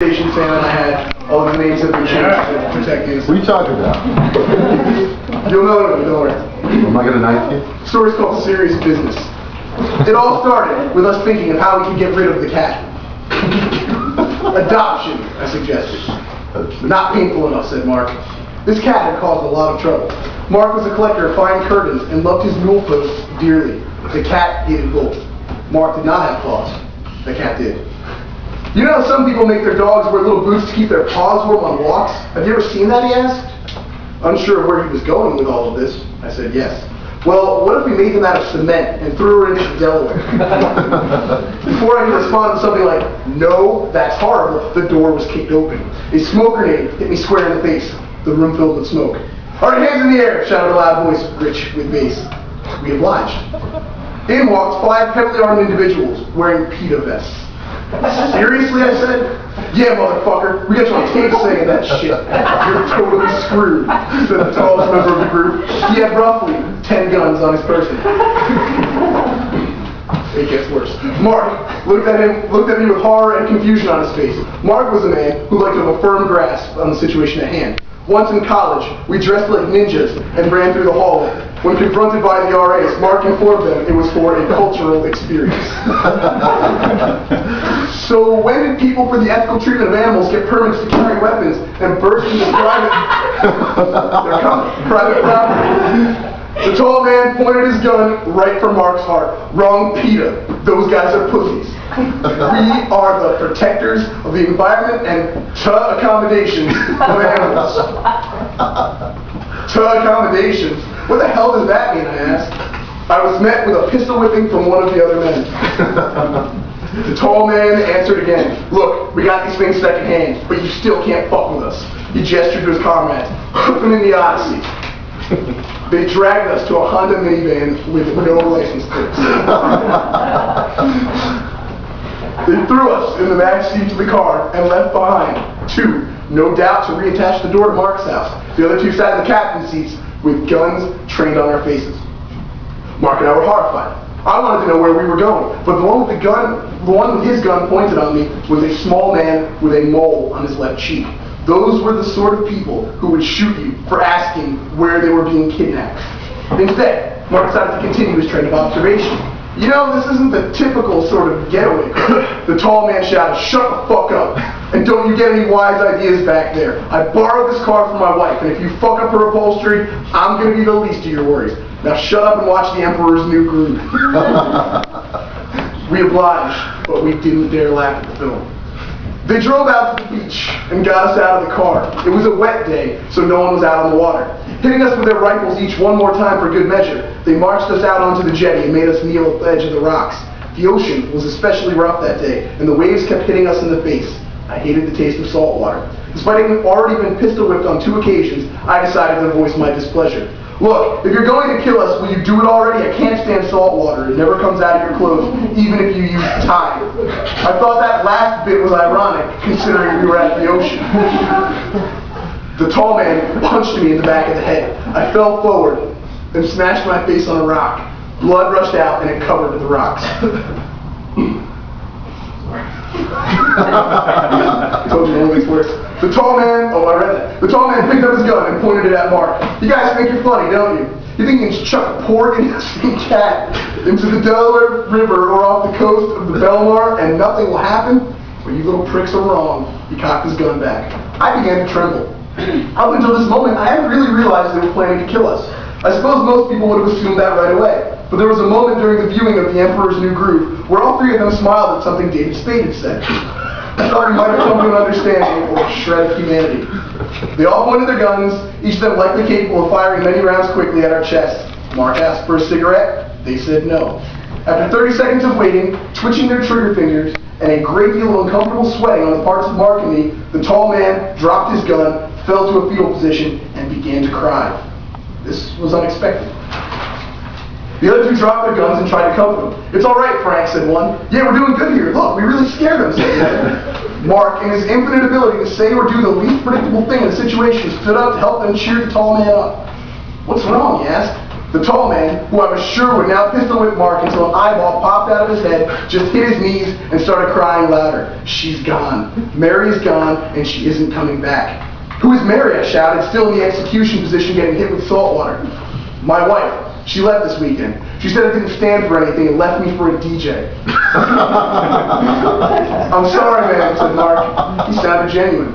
Station Sam and I had, all the names have been changed to protect innocence. What are you talking about? You'll know it, don't worry. Am I gonna knife you? The story's called Serious Business. It all started with us thinking of how we could get rid of the cat. Adoption, I suggested. Not painful enough, said Mark. This cat had caused a lot of trouble. Mark was a collector of fine curtains and loved his newel posts dearly. The cat hated both. Mark did not have claws. The cat did. You know how some people make their dogs wear little boots to keep their paws warm on walks? Have you ever seen that, he asked. Unsure of where he was going with all of this, I said yes. Well, what if we made them out of cement and threw her into Delaware? Before I could respond to something like, no, that's horrible, the door was kicked open. A smoke grenade hit me square in the face. The room filled with smoke. All right, hands in the air, shouted a loud voice, rich with bass. We obliged. In walked 5 heavily armed individuals wearing PETA vests. Seriously, I said? Yeah, motherfucker, we got you on tape saying that shit. You're totally screwed, said the tallest member of the group. He had roughly 10 guns on his person. It gets worse. Mark looked at me with horror and confusion on his face. Mark was a man who liked to have a firm grasp on the situation at hand. Once in college, we dressed like ninjas and ran through the hallway. When confronted by the RAs, Mark informed them it was for a cultural experience. So when did people for the ethical treatment of animals get permits to carry weapons and burst into private property? The tall man pointed his gun right for Mark's heart. Wrong, PETA. Those guys are pussies. We are the protectors of the environment and accommodations of animals. Accommodations? What the hell does that mean, I asked. I was met with a pistol whipping from one of the other men. The tall man answered again. Look, we got these things secondhand, but you still can't fuck with us. He gestured to his comrades. Put them in the Odyssey. They dragged us to a Honda minivan with no license plates. They threw us in the back seat of the car and left behind 2, no doubt to reattach the door to Mark's house. The other 2 sat in the captain's seats with guns trained on our faces. Mark and I were horrified. I wanted to know where we were going, but the one with his gun pointed on me was a small man with a mole on his left cheek. Those were the sort of people who would shoot you for asking where they were being kidnapped. Instead, Mark decided to continue his trend of observation. You know, this isn't the typical sort of getaway car. The tall man shouted, shut the fuck up, and don't you get any wise ideas back there. I borrowed this car from my wife, and if you fuck up her upholstery, I'm going to be the least of your worries. Now shut up and watch The Emperor's New Groove. We obliged, but we didn't dare laugh at the film. They drove out to the beach and got us out of the car. It was a wet day, so no one was out on the water. Hitting us with their rifles each one more time for good measure, they marched us out onto the jetty and made us kneel at the edge of the rocks. The ocean was especially rough that day, and the waves kept hitting us in the face. I hated the taste of salt water. Despite having already been pistol whipped on 2 occasions, I decided to voice my displeasure. Look, if you're going to kill us, will you do it already? I can't stand salt water. It never comes out of your clothes, even if you use Tide. I thought that last bit was ironic, considering we were at the ocean. The tall man punched me in the back of the head. I fell forward and smashed my face on a rock. Blood rushed out and it covered the rocks. I told you it only gets worse. The tall man, I read that. The tall man picked up his gun and pointed it at Mark. You guys think you're funny, don't you? You think you can chuck a poor innocent cat into the Delaware River or off the coast of the Belmar and nothing will happen? Well, you little pricks are wrong. He cocked his gun back. I began to tremble. Up until this moment, I hadn't really realized they were planning to kill us. I suppose most people would have assumed that right away. But there was a moment during the viewing of The Emperor's New Groove where all 3 of them smiled at something David Spade had said. I thought we might have come to an understanding or a shred of humanity. They all pointed their guns, each of them likely capable of firing many rounds quickly at our chests. Mark asked for a cigarette. They said no. After 30 seconds of waiting, twitching their trigger fingers, and a great deal of uncomfortable sweating on the parts of Mark and me, the tall man dropped his gun, fell to a fetal position, and began to cry. This was unexpected. The other 2 dropped their guns and tried to comfort him. It's all right, Frank, said one. Yeah, we're doing good here. Look, we really scared him, said the other. Mark, in his infinite ability to say or do the least predictable thing in a situation, stood up to help them cheer the tall man up. What's wrong, he asked. The tall man, who I was sure would now pistol whip Mark until an eyeball popped out of his head, just hit his knees and started crying louder. She's gone. Mary's gone, and she isn't coming back. Who is Mary? I shouted, still in the execution position getting hit with salt water. My wife. She left this weekend. She said it didn't stand for anything and left me for a DJ. I'm sorry, man, said Mark. He sounded genuine.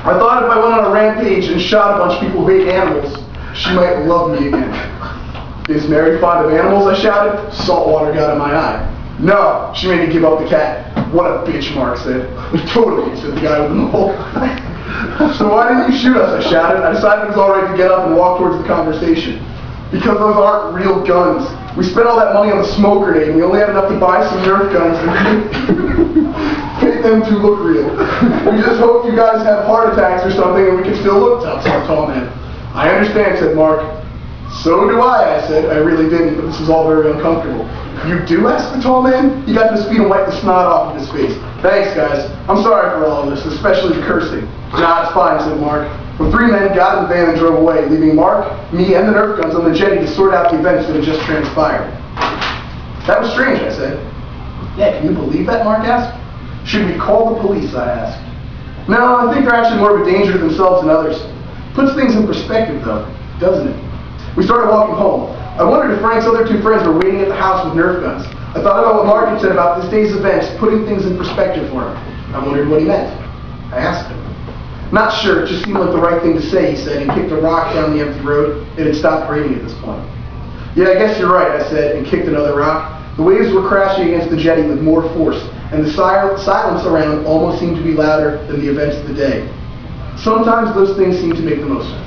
I thought if I went on a rampage and shot a bunch of people who hate animals, she might love me again. Is Mary fond of animals? I shouted. Salt water got in my eye. No, she made me give up the cat. What a bitch, Mark said. Totally, said the guy with the mole. So why didn't you shoot us? I shouted. I decided it was all right to get up and walk towards the conversation. Because those aren't real guns. We spent all that money on the smoke grenade and we only had enough to buy some Nerf guns and make them to look real. We just hope you guys have heart attacks or something and we can still look tough, said the tall man. I understand, said Mark. So do I said. I really didn't, but this was all very uncomfortable. You do? Asked the tall man. He got to his feet and wiped the snot off of his face. Thanks, guys. I'm sorry for all of this, especially the cursing. Nah, it's fine, said Mark. The three men got in the van and drove away, leaving Mark, me, and the Nerf guns on the jetty to sort out the events that had just transpired. That was strange, I said. Yeah, can you believe that? Mark asked. Should we call the police? I asked. No, I think they're actually more of a danger to themselves than others. Puts things in perspective, though, doesn't it? We started walking home. I wondered if Frank's other two friends were waiting at the house with Nerf guns. I thought about what Mark had said about this day's events, putting things in perspective for him. I wondered what he meant. I asked him. Not sure, it just seemed like the right thing to say, he said, and kicked a rock down the empty road. It had stopped raining at this point. Yeah, I guess you're right, I said, and kicked another rock. The waves were crashing against the jetty with more force, and the silence around almost seemed to be louder than the events of the day. Sometimes those things seem to make the most sense.